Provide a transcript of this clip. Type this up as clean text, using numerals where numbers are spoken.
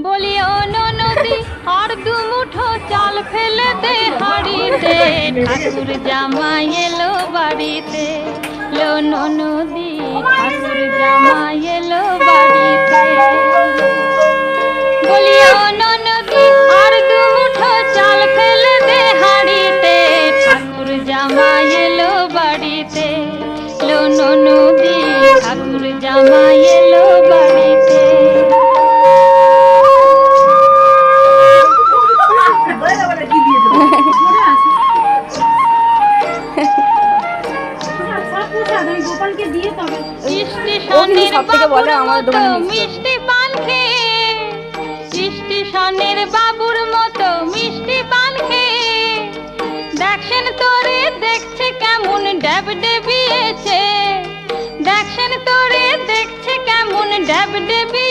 বলি ও নদী আর দু মুঠো চাল ফেলে দে হাড়িতে, ঠাকুর জামাই এলো বাড়িতে। লো নদী ঠাকুর জামাই এলো বাড়িতে। বলি ও নদী আর দু মুঠো চাল ফেলে দে হাড়িতে, ঠাকুর জামাই এলো বাড়িতে। লো নদী ঠাকুর জামাই এলো বাড়িতে। মিষ্টি পান খেয়ে, স্টেশনের বাবুর মতো মিষ্টি পান খেয়ে, দেখছেন তোরে দেখছে কেমন ড্যাব ডেবিয়েছে, দেখছেন তোরে দেখছে কেমন ড্যাব ডেবিয়েছে।